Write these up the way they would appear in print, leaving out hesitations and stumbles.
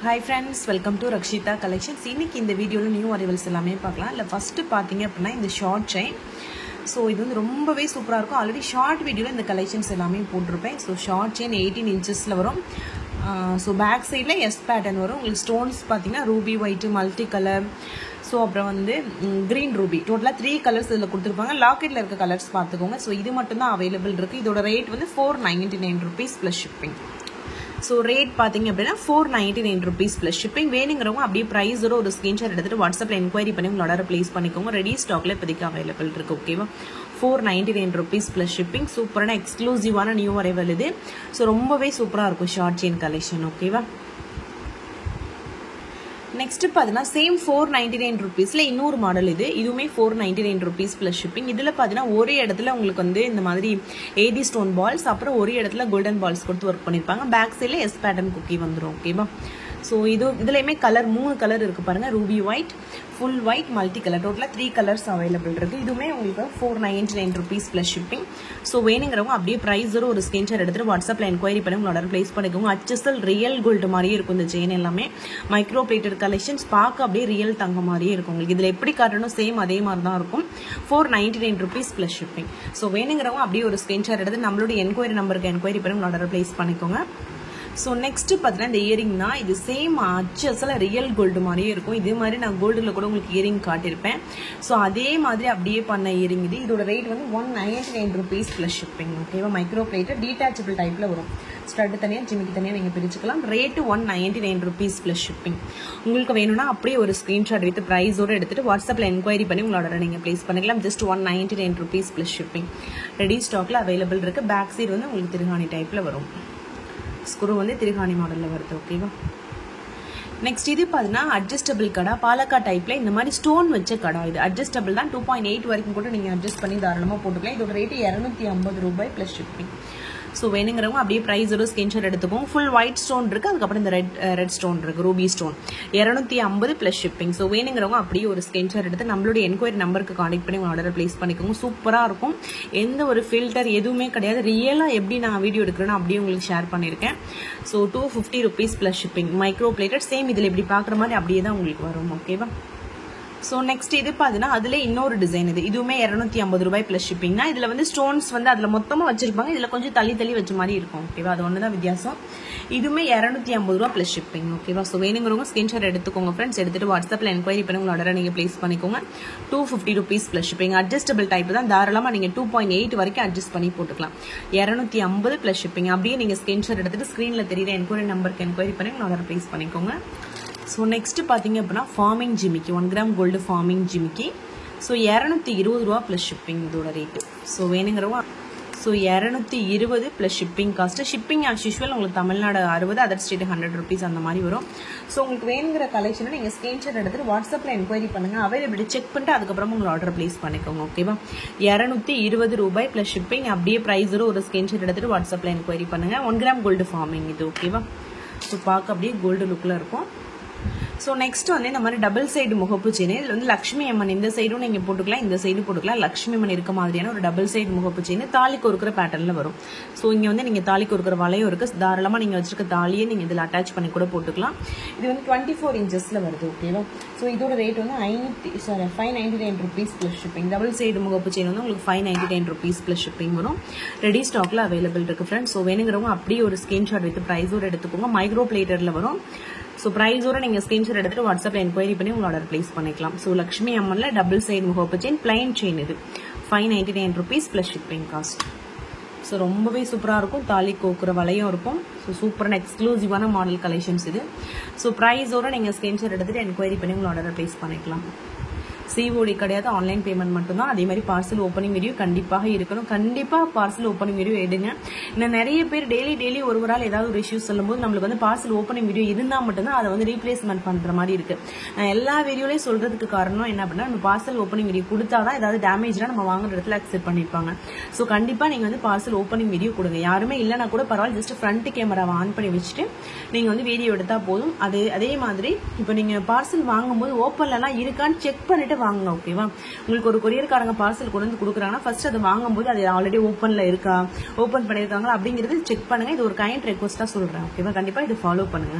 Hi friends, welcome to Rakshita Collections. இன்னைக்கு இந்த வீடியோல நியூ அரைவல்ஸ் எல்லாமே பார்க்கலாம். இல்ல ஃபர்ஸ்ட் பாத்தீங்க அப்படினா இந்த ஷார்ட் செயின். சோ இது வந்து ரொம்பவே சூப்பரா இருக்கும். ஆல்ரெடி ஷார்ட் வீடியோல இந்த கலெக்ஷன்ஸ் எல்லாமே போட்டுருப்பேன். சோ ஷார்ட் செயின் 18 இன்ச்சஸ்ல வரும். சோ பேக் சைடுல S பேட்டர்ன் வரும். உங்களுக்கு ஸ்டோன்ஸ் பாத்தீங்கன்னா Ruby white multi colour. So அப்புறம் வந்து green ruby. டோட்டலா 3 கலர்ஸ் இதுல கொடுத்திருப்பாங்க. லாக்கெட்ல இருக்க கலர்ஸ் பாத்துக்கோங்க. சோ இது மட்டும் தான் அவேilable இருக்கு. இதோட ரேட் வந்து 499 rupees plus shipping. So rate பாத்தீங்க அப்படினா 499 rupees plus shipping. வேணுங்கறவங்க அப்படியே பிரைஸ் ஒரு ஸ்கிரீன்ஷாட் எடுத்துட்டு வாட்ஸ்அப்ல என்குயரி பண்ணி உங்க ஆர்டர் பிளேஸ் பண்ணிக்கோங்க. ரெடி ஸ்டாக்ல இப்போதைக்கு அவேilable இருக்கு. ஓகேவா? 499 rupees plus shipping. சூப்பரான எக்ஸ்க்ளூசிவான நியூ அரைவல் இது. சோ ரொம்பவே சூப்பரா இருக்கும் ஷார்ட் செயின் கலெக்ஷன். ஓகேவா? Next பாத்தீங்கன்னா சேம் 499 rupeesல இன்னொரு மாடல் இது. இதுவுமே 499 rupees plus shipping. இதுல பாத்தீங்கன்னா ஒரே இடத்துல உங்களுக்கு வந்து இந்த மாதிரி AD stone balls அப்புறம் ஒரே இடத்துல golden balls கொடுத்து வர்க் பண்ணிருப்பாங்க. பேக் சைடுல S pattern குக்கி வந்துரும். ஓகேவா? சோ இதுலயுமே கலர் 3 கலர் இருக்கு பாருங்க. Ruby white, full white, multi colour. டோட்டலா 3 கலர்ஸ் அவேilable இருக்கு. இதுமே உங்களுக்கு 499 rupees plus shipping. சோ வேணுங்கறவங்க அப்படியே பிரைஸ் ஒரு ஸ்கிரீன்ஷாட் எடுத்துட்டு வாட்ஸ்அப்ல என்குயரி பண்ணி உங்க ஆர்டர் பிளேஸ் பண்ணிக்கோங்க. HSL ரியல் கோல்ட் மாதிரியே இருக்கும் இந்த செயின் எல்லாமே. மைக்ரோ பிளேட்டட் கலெக்ஷன்ஸ் பார்க்க அப்படியே ரியல் தங்க மாதிரியே இருக்கும். உங்களுக்கு இதுல எப்படி காட்டணும் சேம் அதே மாதிரி தான் இருக்கும். 499 rupees plus shipping. சோ வேணுங்கறவங்க அப்படியே ஒரு ஸ்கிரீன்ஷாட் எடுத்து நம்மளோட என்குயரி நம்பருக்கு என்குயரி பண்ணி உங்க ஆர்டர் பிளேஸ் பண்ணிக்கோங்க. So next பாத்தீங்கன்னா இந்த இயரிங் தான். இது சேம் HSL ரியல் கோல்டு மாதிரியே இருக்கும். இதே மாதிரி நான் கோல்டுல கூட உங்களுக்கு இயரிங் காட்டியிருப்பேன். சோ அதே மாதிரி அப்படியே பண்ண இயரிங் இது. இதோட ரேட் வந்து 199 rupees plus shipping. ஓகேவா? மைக்ரோ பிளேட்டட் டீட்டாச்சபிள் டைப்ல வரும். ஸ்டட் தனியா ஜிமிக்கி தனியா நீங்க பிரிச்சுக்கலாம். Rate 199 rupees plus shipping. உங்களுக்கு வேணும்னா அப்படியே ஒரு ஸ்கிரீன்ஷாட் வித் பிரைஸோட எடுத்துட்டு வாட்ஸ்அப்ல என்குயரி பண்ணி உங்களோட ஆர்டரை நீங்க பிளேஸ் பண்ணிக்கலாம். Just 199 rupees plus shipping. Ready ஸ்டாக்ல அவைலபிள் இருக்கு. பேக் சைடு வந்து உங்களுக்கு திருகாணி டைப்ல வரும். ஸ்க்ரூ வந்து திருகாணி மாடல்ல வருது. ஓகேவா? நெக்ஸ்ட் இது பாத்தீங்கன்னா அட்ஜஸ்டபிள் கடா பாலக்கா டைப்ல இந்த மாதிரி ஸ்டோன் வச்ச கடா. இது அட்ஜஸ்டபிள் தான். 2.8 வரைக்கும் கூட நீங்க அட்ஜஸ்ட் பண்ணி தாராளமா போட்டுக்கலாம். இதோட ரேட் 250 ரூபாய் பிளஸ் ஷிப்பிங். சோ வேணுங்கறவங்க அப்படியே பிரைஸ் ஒரு ஸ்கிரீன்ஷாட் எடுத்துக்கோங்க. ஃபுல் ஒயிட் ஸ்டோன் இருக்கு. அதுக்கப்புறம் இந்த ரெட் ஸ்டோன் இருக்கு. Ruby stone 250 plus shipping. So வேணுங்கறவங்க அப்படியே ஒரு ஸ்கிரீன்ஷாட் எடுத்து நம்மளோட என்குயரி நம்பருக்கு கான்டாக்ட் பண்ணி உங்க ஆர்டர் பிளேஸ் பண்ணிக்கோங்க. சூப்பரா இருக்கும். எந்த ஒரு ஃபில்டர் எதுவுமே கிடையாது. ரியலா எப்படி நான் வீடியோ எடுக்கிறேன்னு அப்படியே உங்களுக்கு ஷேர் பண்ணிருக்கேன். So 250 rupees plus shipping. Micro plated same இதுல எப்படி பாக்குற மாதிரி அப்படியே தான் உங்களுக்கு வரும். ஓகேவா? சோ நெக்ஸ்ட் இது பாத்தீங்கன்னா அதுல இன்னொரு டிசைன் இது. இதுவுமே 250 ரூபாய் பிளஸ் ஷிப்பிங் தான். இதுல வந்து ஸ்டோன்ஸ் வந்து அதுல மொத்தமா வச்சிருப்பாங்க. இதுல கொஞ்சம் தள்ளி வச்ச மாதிரி இருக்கும். ஓகேவா? அது ஒண்ணுதான் வித்தியாசம். இதுவுமே 250 ரூபாய் பிளஸ் ஷிப்பிங். ஓகேவா? சோ வேணுங்கிறவங்க ஸ்கிரீன்ஷாட் எடுத்துக்கோங்க ஃப்ரெண்ட்ஸ். எடுத்துட்டு வாட்ஸ்அப்ல என்குயரி பண்ணி உங்க ஆர்டரை நீங்க பிளேஸ் பண்ணிக்கோங்க. 250 rupees plus shipping. Adjustable type தான். தாராளமா நீங்க 2.8 வரைக்கும் அட்ஜஸ்ட் பண்ணி போட்டுக்கலாம். 250 பிளஸ் ஷிப்பிங். அப்படியே நீங்க ஸ்கிரீன்ஷாட் எடுத்துட்டு ஸ்கிரீன்ல தெரியுற என்குயரி நம்பருக்கு என்குயரி பண்ணி உங்க ஆர்டர் பிளேஸ் பண்ணிக்கோங்க. ஸோ நெக்ஸ்ட் பார்த்தீங்க அப்படின்னா ஃபார்மிங் ஜிமிக்கி 1 கிராம் கோல்டு ஃபார்மிங் ஜிமிக்கி. ஸோ 220 ரூபா ப்ளஸ் ஷிப்பிங் இதோட ரேட்டு. ஸோ வேணுங்கிறவா so 220 plus shipping cost. Shipping as usual உங்களுக்கு தமிழ்நாடு 60, அதர் ஸ்டேட் 100 rupees அந்த மாதிரி வரும். ஸோ உங்களுக்கு வேணுங்கிற கலெக்ஷனை நீங்கள் ஸ்கிரீன்ஷாட் எடுத்துட்டு வாட்ஸ்அப்ல என்கொயரி பண்ணுங்க. அவைலபிலிட்டி செக் பண்ணிட்டு அதுக்கப்புறம் உங்களோட ஆர்டர் பிளேஸ் பண்ணிக்கோங்க. ஓகேவா? 220 ரூபாய் ப்ளஸ் ஷிப்பிங். அப்படியே ப்ரைஸ் ஒரு ஸ்கிரீன்ஷாட் எடுத்துட்டு வாட்ஸ்அப்ல என்கொயரி பண்ணுங்க. 1 கிராம் கோல்டு ஃபார்மிங் இது. ஓகேவா? ஸோ பார்க்க அப்படியே கோல்டு லுக்ல இருக்கும். ஸோ நெக்ஸ்ட் வந்து இந்த மாதிரி டபுள் சைடு முகப்பு செயின். இதில் வந்து லட்சுமி அம்மன் இந்த சைடும் நீங்கள் போட்டுக்கலாம், இந்த சைடு போட்டுக்கலாம். லட்சுமி அம்மன் இருக்க மாதிரியான ஒரு டபுள் சைடு முகப்பு செயின் தாலி கொறுக்கிற பேட்டர்ல வரும். ஸோ இங்கே வந்து நீங்கள் தாலி கொறுக்கிற வளையம் இருக்கு. தாராளமாக நீங்கள் வச்சிருக்க தாலியை நீங்கள் இதில் அட்டாச் பண்ணி கூட போட்டுக்கலாம். இது வந்து 24 இன்ச்சஸ்ல வருது. ஓகேவா? ஸோ இதோட ரேட் வந்து 599 rupees plus shipping. Double side முகப்பு செயின் வந்து உங்களுக்கு 599 rupees பிளஸ் ஷிப்பிங் வரும். ரெடி ஸ்டாக்ல அவைலபிள் இருக்கு ஃப்ரெண்ட்ஸ். ஸோ வேணுங்கிறவங்க அப்படியே ஒரு ஸ்கிரீன்ஷாட் வித் பிரைஸோட எடுத்துக்கோங்க. மைக்ரோ பிளேட்டர்ல வரும். ஸோ ப்ரைஸோட நீங்கள் ஸ்கிரீன்ஷாட் எடுத்துட்டு வாட்ஸ்அப்ல என்கொயரி பண்ணி உங்களோட ஆர்டர் பிளேஸ் பண்ணிக்கலாம். ஸோ லட்சுமி அம்மன்ல டபுள் சைடு முகப்பு செயின் பிளைன் செயின் இது 599 rupees plus shipping cost. So ரொம்பவே சூப்பராக இருக்கும். தாலி கோக்குற வளையம் இருக்கும். ஸோ சூப்பரான எக்ஸ்க்ளூசிவான மாடல் கலெக்ஷன்ஸ் இது. ஸோ ப்ரைஸோட நீங்கள் ஸ்கிரீன்ஷாட் எடுத்துட்டு என்கொயரி பண்ணி உங்களோட ஆர்டர் பிளேஸ் பண்ணிக்கலாம். சிஓடி கிடையாது, ஆன்லைன் பேமெண்ட் மட்டும் தான். அதே மாதிரி பார்சல் ஓப்பனிங் வீடியோ கண்டிப்பாக இருக்கணும். கண்டிப்பா பார்சல் ஓப்பனிங் வீடியோ எடுங்க. இன்னும் நிறைய பேர் டெய்லி ஒருவரால் ஏதாவது ஒரு இஷ்யூஸ் சொல்லும்போது நம்மளுக்கு வந்து பார்சல் ஓப்பனிங் வீடியோ இருந்தா மட்டும்தான் அதை வந்து ரீப்ளேஸ்மெண்ட் பண்ற மாதிரி இருக்கு. நான் எல்லா வீடியோலையும் சொல்றதுக்கு காரணம் என்ன அப்படின்னா நம்ம பார்சல் ஓப்பனிங் வீடியோ கொடுத்தாதான் ஏதாவது டேமேஜ்னா நம்ம வாங்குற இடத்துல அக்செப்ட் பண்ணிருப்பாங்க. ஸோ கண்டிப்பா நீங்க வந்து பார்சல் ஓப்பனிங் வீடியோ கொடுங்க. யாருமே இல்லைன்னா கூட பரவாயில்ல, ஜஸ்ட் ஃப்ரண்ட் கேமராவை ஆன் பண்ணி வச்சுட்டு நீங்க வந்து வீடியோ எடுத்தா போதும். அதே மாதிரி இப்போ நீங்க பார்சல் வாங்கும்போது ஓப்பன்லாம் இருக்கான்னு செக் பண்ணிட்டு வாங்குங்க. ஓகேவா? உங்களுக்கு ஒரு கொரியர்காரங்க பார்சல் கொண்டு வந்து கொடுக்குறாங்கன்னா ஃபர்ஸ்ட் அதை வாங்கும்போது அது ஆல்ரெடி ஓப்பன்ல இருக்கா, ஓப்பன் பண்ணிருக்காங்களா அப்படிங்கிறது செக் பண்ணுங்க. இது ஒரு கைண்ட் ரெக்வஸ்டா சொல்றேன். ஓகேவா? கண்டிப்பா இது ஃபாலோ பண்ணுங்க.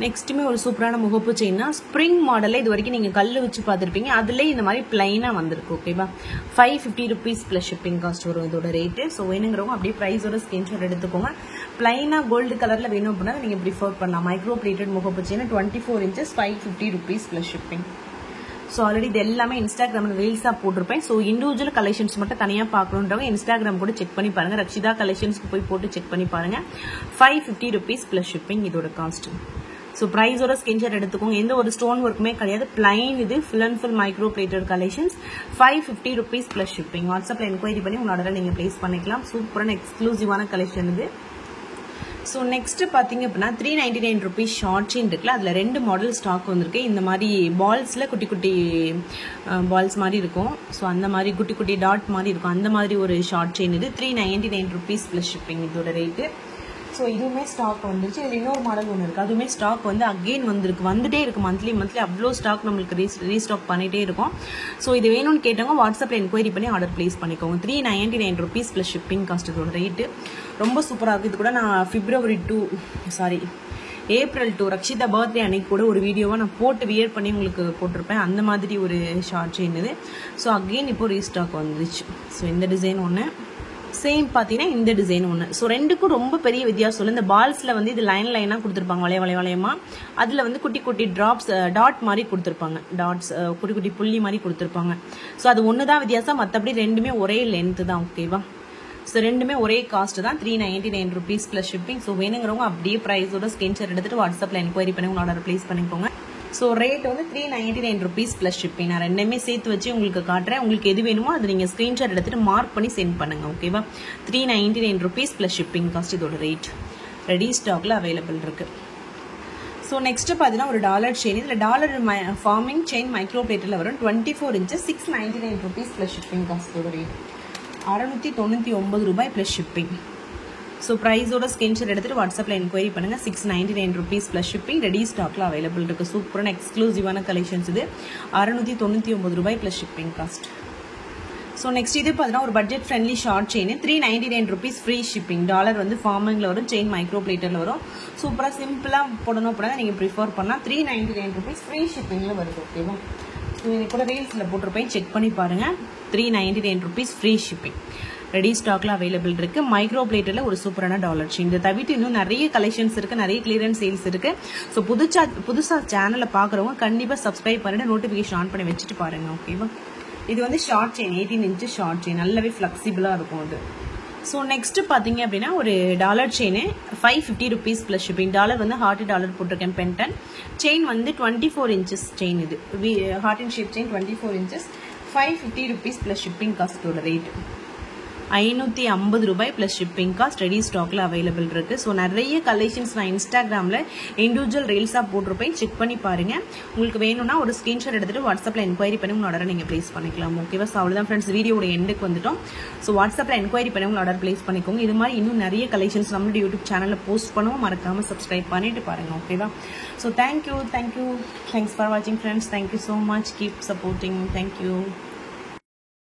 நெக்ஸ்ட்டுமே ஒரு சூப்பரான முகப்பு செயின்னா ஸ்ப்ரிங் மாடலில் இது வரைக்கும் நீங்கள் கல் வச்சு பார்த்துருப்பீங்க. அதுலேயே இந்த மாதிரி பிளைனாக வந்திருக்கு. ஓகேவா, 550 rupees ப்ளஸ் ஷிப்பிங் காஸ்ட் வரும் இதோட ரேட்டு. ஸோ வேணுங்கிறவங்க அப்படியே ப்ரைஸோட ஸ்கிரீன்ஷாட் எடுத்துக்கோங்க. பிளைனாக கோல்டு கலரில் வேணும் அப்படின்னா நீங்கள் ப்ரிஃபர் பண்ணலாம். மைக்ரோ பிளேட்டட் முகப்பு செயின்னா 24 inches 550 rupees plus shipping. So already இது எல்லாமே இன்ஸ்டாகிராமில் ரீல்ஸாக போட்டிருப்பேன். ஸோ இண்டிவிஜுவல் கலெக்ஷன்ஸ் மட்டும் தனியாக பார்க்கணுன்றவங்க இன்ஸ்டாகிராம் கூட செக் பண்ணி பாருங்கள். ரக்ஷிதா கலெக்ஷன்ஸ்க்கு போய் போட்டு செக் பண்ணி பாருங்கள். 550 rupees ப்ளஸ் ஷிப்பிங் இதோட காஸ்ட். ஸோ ப்ரைஸோட ஸ்கிரீன்ஷாட் எடுத்துக்கோங்க. எந்த ஒரு ஸ்டோன் ஒர்க்குமே கிடையாது, பிளைன். இது full and full micro plated collections. 550 rupees plus shipping. வாட்ஸ்அப்பில் என்கொயரி பண்ணி உங்களோட ஆர்டரை நீங்கள் ப்ளேஸ் பண்ணிக்கலாம். சூப்பரான எக்ஸ்க்ளூசிவான கலெக்ஷன் இது. ஸோ நெக்ஸ்ட் பார்த்தீங்க அப்படின்னா 399 rupees ஷார்ட் செயின் இருக்குல்ல, அதில் 2 மாடல் ஸ்டாக் வந்திருக்கு. இந்த மாதிரி பால்ஸில் குட்டி குட்டி பால்ஸ் மாதிரி இருக்கும். ஸோ அந்த மாதிரி குட்டி குட்டி டாட் மாதிரி இருக்கும். அந்த மாதிரி ஒரு ஷார்ட் செயின் இது 399 rupees ப்ளஸ் ஷிப்பிங் இதோட ரேட்டு. ஸோ இதுவுமே ஸ்டாக் வந்துருச்சு. இதில் இன்னொரு மாடல் ஒன்று இருக்குது. அதுவுமே ஸ்டாக் வந்து அகெயின் வந்துட்டே இருக்குது. மந்த்லி அவ்வளோ ஸ்டாக் நம்மளுக்கு ரீஸ்டாக் பண்ணிகிட்டே இருக்கும். ஸோ இது வேணும்னு கேட்டவங்க வாட்ஸ்அப்பில் என்கொயரி பண்ணி ஆர்டர் ப்ளேஸ் பண்ணிக்கோங்க. 399 rupees ப்ளஸ் ஷிப்பிங் காஸ்ட் இதோட ரேட்டு. ரொம்ப சூப்பராக இருக்குது. இது கூட நான் April 2 ரக்ஷிதா பர்த்டே அன்னைக்கு கூட ஒரு வீடியோவாக நான் போட்டு வியர் பண்ணி உங்களுக்கு போட்டிருப்பேன். அந்த மாதிரி ஒரு ஷார்ட் செயின் இது. ஸோ அகெயின் இப்போ ரீஸ்டாக் வந்துருச்சு. ஸோ இந்த டிசைன் ஒன்று, சேம் பார்த்தீங்கன்னா இந்த டிசைன் ஒன்று. ஸோ ரெண்டுக்கும் ரொம்ப பெரிய வித்தியாசம் இல்லை. இந்த பால்ஸில் வந்து இது லைனாக கொடுத்துருப்பாங்க, வளையமாக. அதில் வந்து குட்டி குட்டி டாட் மாதிரி கொடுத்துருப்பாங்க. டாட்ஸ் குட்டி குட்டி புள்ளி மாதிரி கொடுத்துருப்பாங்க. ஸோ அது ஒன்று தான் வித்தியாசம். மற்றபடி ரெண்டுமே ஒரே லென்த்து தான். ஓகேவா, ஸோ ரெண்டுமே ஒரே காஸ்ட் தான். 399 rupees ப்ளஸ் ஷிப்பிங். ஸோ வேணுங்கிறவங்க அப்படியே ப்ரைஸோட ஸ்கிரீன்ஷாட் எடுத்துகிட்டு வாட்ஸ்அப்பில் என்கொயரி பண்ணி உங்களோட ஆர்டர் ப்ளேஸ் பண்ணிக்கோங்க. ஸோ ரேட் வந்து 399 rupees ப்ளஸ் ஷிப்பிங். நான் ரெண்டுமே சேர்த்து வச்சு உங்களுக்கு காட்டுறேன். உங்களுக்கு எது வேணுமோ அது நீங்கள் ஸ்க்ரீன்ஷாட் எடுத்துகிட்டு மார்க் பண்ணி சென்ட் பண்ணுங்கள். ஓகேவா, 399 rupees ப்ளஸ் ஷிப்பிங் காஸ்ட் இதோட ரேட். ரெடி ஸ்டாக்ல அவைலபிள் இருக்குது. ஸோ நெக்ஸ்ட்டு பார்த்தீங்கன்னா ஒரு டாலர் செயின். இதில் டாலர் ஃபார்மிங் செயின் மைக்ரோ பிளேட்டில் வரும். 24 inches 699 rupees plus shipping cost இதோட ரேட். 699 ரூபாய் ப்ளஸ் ஷிப்பிங். ஸோ ப்ரைஸோட ஸ்கிரீன்ஷாட் எடுத்துகிட்டு வாட்ஸ்அப்பில் என்கொயரி பண்ணுங்கள். 699 rupees ப்ளஸ் ஷிப்பிங். ரெடி ஸ்டாக்ல அவைலபிள் இருக்குது. சூப்பரான எக்ஸ்க்ளூசிவான கலெக்ஷன்ஸ் இது. 699 ரூபாய் plus shipping cost. So next இது பார்த்தீங்கன்னா ஒரு budget friendly short chain. 399 rupees free shipping. Dollar வந்து ஃபார்மிங்கில் வரும், செயின் மைக்ரோ பிளேட்டரில் வரும். சூப்பராக சிம்பிளாக போடணும் அப்படின்னா நீங்கள் ப்ரிஃபர் பண்ணால் 399 rupees ஃப்ரீ ஷிப்பிங்கில் வருது. ஓகேவா, ஸோ எனக்கு கூட ரீல்ஸில் போட்டிருப்பேன், செக் பண்ணி பாருங்கள். 399 rupees ஃப்ரீ ஷிப்பிங். ரெடி ஸ்டாக்ல அவைலபிள் இருக்கு. மைக்ரோ பிளேட்டில் ஒரு சூப்பரான டாலர் செயின். இதை தவிர்த்து இன்னும் நிறைய கலெக்ஷன்ஸ் இருக்கு, நிறைய கிளியரன்ஸ் சேல்ஸ் இருக்கு. ஸோ புதுசா சேனலை பார்க்குறவங்க கண்டிப்பாக சப்ஸ்கிரைப் பண்ணிட்டு நோட்டிஃபிகேஷன் ஆன் பண்ணி வச்சுட்டு பாருங்க. ஓகேவா, இது வந்து short chain, 18 inches short chain. நல்லாவே ஃபிளெக்சிபிளாக இருக்கும் அது. ஸோ நெக்ஸ்ட் பார்த்தீங்க அப்படின்னா ஒரு dollar chain 550 rupees plus shipping. Dollar வந்து ஹார்ட் டாலர் போட்டிருக்கேன். பென்டன் செயின் வந்து 24 inches செயின். இது heart and shape chain 24 inches 550 rupees plus shipping காஸ்டோட ரேட் 550 ரூபாய் ப்ளஸ் ஷிப்பிங் காஸ்ட். ரெடி ஸ்டாக்ல அவைலபிள் இருக்கு. ஸோ நிறைய கலெக்ஷன்ஸ் நான் இன்ஸ்டாகிராமில் இண்டிவிஜுவல் ரீல்ஸாக போட்டிருப்பேன், செக் பண்ணி பாருங்க. உங்களுக்கு வேணும்னா ஒரு ஸ்க்ரீன்ஷாட் எடுத்துட்டு வாட்ஸ்அப்பில் என்கொயரி பண்ணி உங்களோட ஆர்டரை நீங்கள் ப்ளேஸ் பண்ணிக்கலாம். ஓகேவா, ஸோ அவ்வளோதான் ஃப்ரெண்ட்ஸ், வீடியோட எண்டுக்கு வந்துட்டோம். ஸோ வாட்ஸ்அப்பில் என்கொயரி பண்ணி உங்களோட ஆர்டர் ப்ளேஸ் பண்ணிக்கோங்க. இது மாதிரி இன்னும் நிறைய கலெக்ஷன்ஸ் நம்மளோட யூடியூப் சேனலில் போஸ்ட் பண்ணுவோம். மறக்காமல் சப்ஸ்கிரைப் பண்ணிட்டு பாருங்க. ஓகேவா, ஸோ தேங்க்யூ. தேங்க்ஸ் ஃபார் வாட்சிங் friends. Thank you so much. Keep supporting. Thank you.